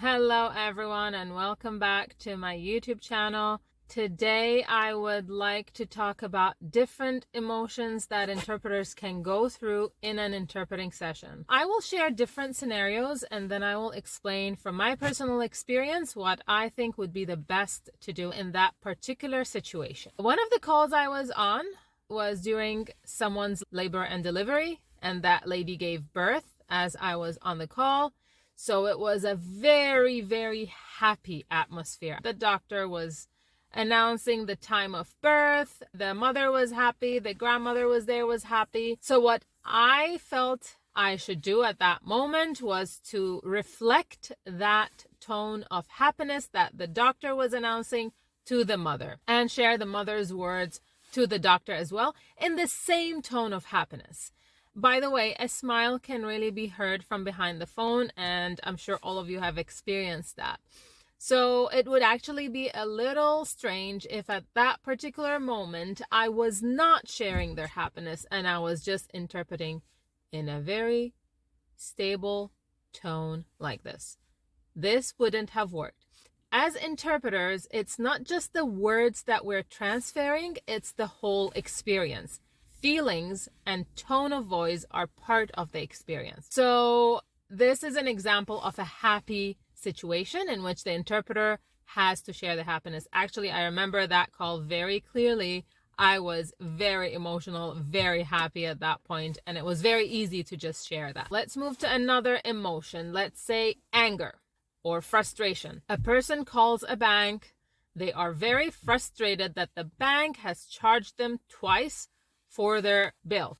Hello everyone and welcome back to my YouTube channel. Today I would like to talk about different emotions that interpreters can go through in an interpreting session. I will share different scenarios and then I will explain from my personal experience what I think would be the best to do in that particular situation. One of the calls I was on was during someone's labor and delivery, and that lady gave birth as I was on the call. So it was a very, very happy atmosphere. The doctor was announcing the time of birth. The mother was happy. The grandmother was there, was happy. So what I felt I should do at that moment was to reflect that tone of happiness that the doctor was announcing to the mother and share the mother's words to the doctor as well in the same tone of happiness. By the way, a smile can really be heard from behind the phone, and I'm sure all of you have experienced that. So it would actually be a little strange if at that particular moment I was not sharing their happiness and I was just interpreting in a very stable tone like this. This wouldn't have worked. As interpreters, it's not just the words that we're transferring, it's the whole experience. Feelings and tone of voice are part of the experience. So this is an example of a happy situation in which the interpreter has to share the happiness. Actually, I remember that call very clearly. I was very emotional, very happy at that point, and it was very easy to just share that. Let's move to another emotion. Let's say anger or frustration. A person calls a bank. They are very frustrated that the bank has charged them twice for their bill.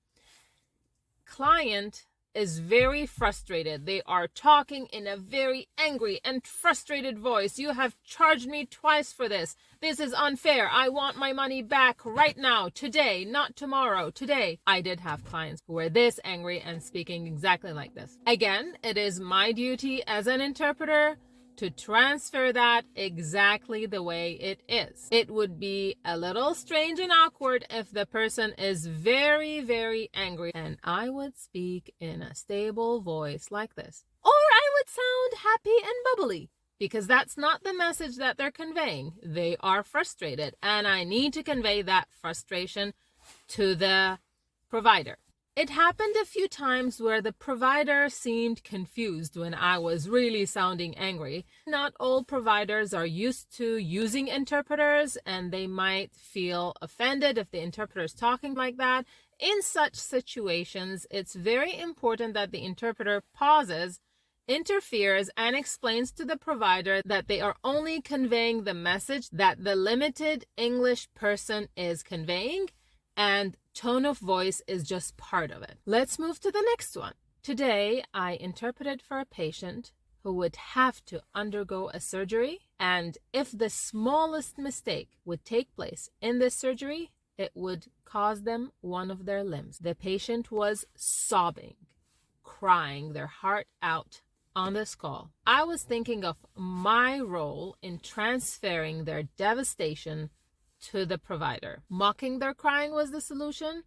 Client is very frustrated. They are talking in a very angry and frustrated voice. You have charged me twice for this. This is unfair. I want my money back right now, today, not tomorrow, today. I did have clients who were this angry and speaking exactly like this. Again, it is my duty as an interpreter to transfer that exactly the way it is. It would be a little strange and awkward if the person is very, very angry and I would speak in a stable voice like this. Or I would sound happy and bubbly, because that's not the message that they're conveying. They are frustrated and I need to convey that frustration to the provider. It happened a few times where the provider seemed confused when I was really sounding angry. Not all providers are used to using interpreters and they might feel offended if the interpreter is talking like that. In such situations, it's very important that the interpreter pauses, interferes, and explains to the provider that they are only conveying the message that the limited English person is conveying, and tone of voice is just part of it. Let's move to the next one. Today, I interpreted for a patient who would have to undergo a surgery, and if the smallest mistake would take place in this surgery, it would cause them one of their limbs. The patient was sobbing, crying their heart out on this call. I was thinking of my role in transferring their devastation to the provider. Mocking their crying was the solution?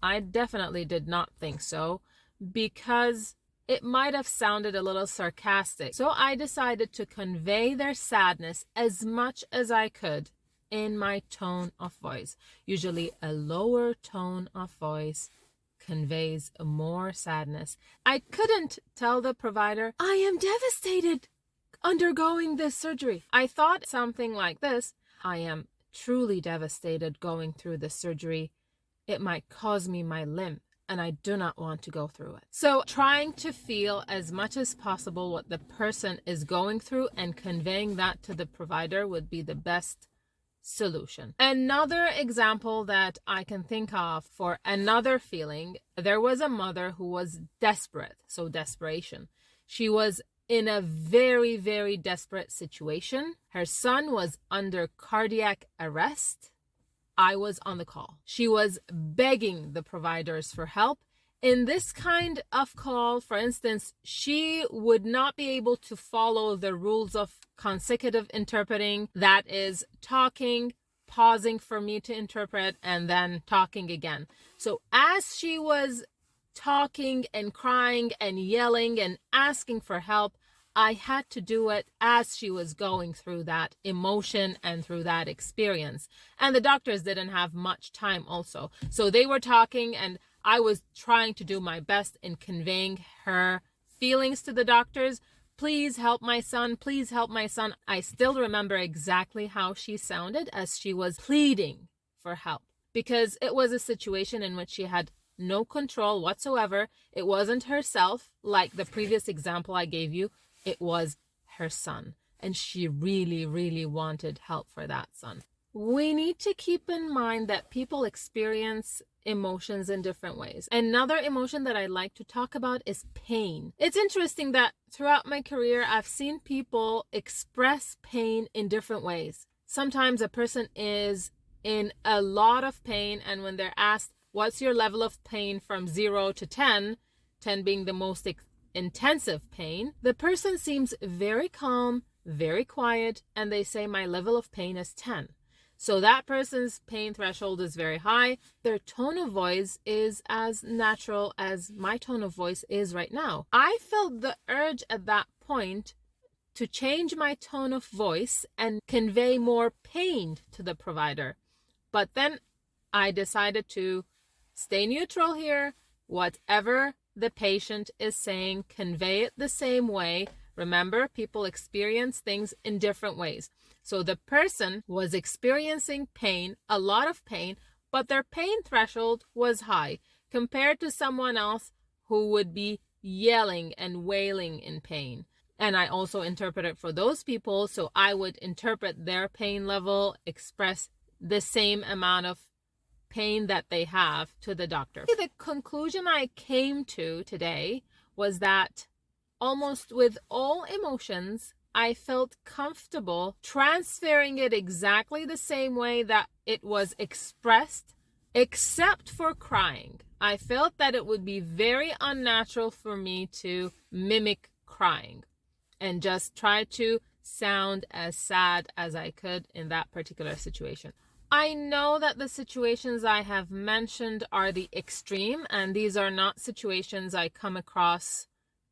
I definitely did not think so, because it might have sounded a little sarcastic. So I decided to convey their sadness as much as I could in my tone of voice. Usually a lower tone of voice conveys more sadness. I couldn't tell the provider, I am devastated undergoing this surgery. I thought something like this: I am truly devastated going through this surgery. It might cause me my limb and I do not want to go through it. So trying to feel as much as possible what the person is going through and conveying that to the provider would be the best solution. Another example that I can think of for another feeling, there was a mother who was desperate. So desperation. She was in a very, very desperate situation. Her son was under cardiac arrest. I was on the call. She was begging the providers for help. In this kind of call, for instance, she would not be able to follow the rules of consecutive interpreting. That is talking, pausing for me to interpret, and then talking again. So as she was talking and crying and yelling and asking for help, I had to do it as she was going through that emotion and through that experience. And the doctors didn't have much time also. So they were talking and I was trying to do my best in conveying her feelings to the doctors. Please help my son. Please help my son. I still remember exactly how she sounded as she was pleading for help, because it was a situation in which she had no control whatsoever. It wasn't herself, like the previous example I gave you. It was her son, and she really, really wanted help for that son. We need to keep in mind that people experience emotions in different ways. Another emotion that I like to talk about is pain. It's interesting that throughout my career, I've seen people express pain in different ways. Sometimes a person is in a lot of pain, and when they're asked, what's your level of pain from 0 to 10, 10 being the most intensive pain, the person seems very calm, very quiet, and they say, my level of pain is 10. So that person's pain threshold is very high. Their tone of voice is as natural as my tone of voice is right now. I felt the urge at that point to change my tone of voice and convey more pain to the provider. But then I decided to stay neutral here. Whatever the patient is saying, convey it the same way. Remember, people experience things in different ways. So the person was experiencing pain, a lot of pain, but their pain threshold was high compared to someone else who would be yelling and wailing in pain. And I also interpreted for those people, so I would interpret their pain level, express the same amount of pain that they have to the doctor. The conclusion I came to today was that almost with all emotions, I felt comfortable transferring it exactly the same way that it was expressed, except for crying. I felt that it would be very unnatural for me to mimic crying and just try to sound as sad as I could in that particular situation. I know that the situations I have mentioned are the extreme, and these are not situations I come across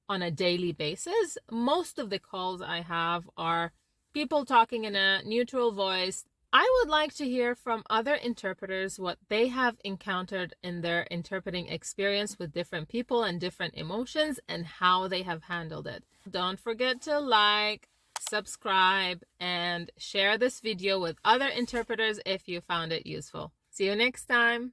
on a daily basis. Most of the calls I have are people talking in a neutral voice. I would like to hear from other interpreters what they have encountered in their interpreting experience with different people and different emotions and how they have handled it. Don't forget to like, subscribe, and share this video with other interpreters if you found it useful. See you next time.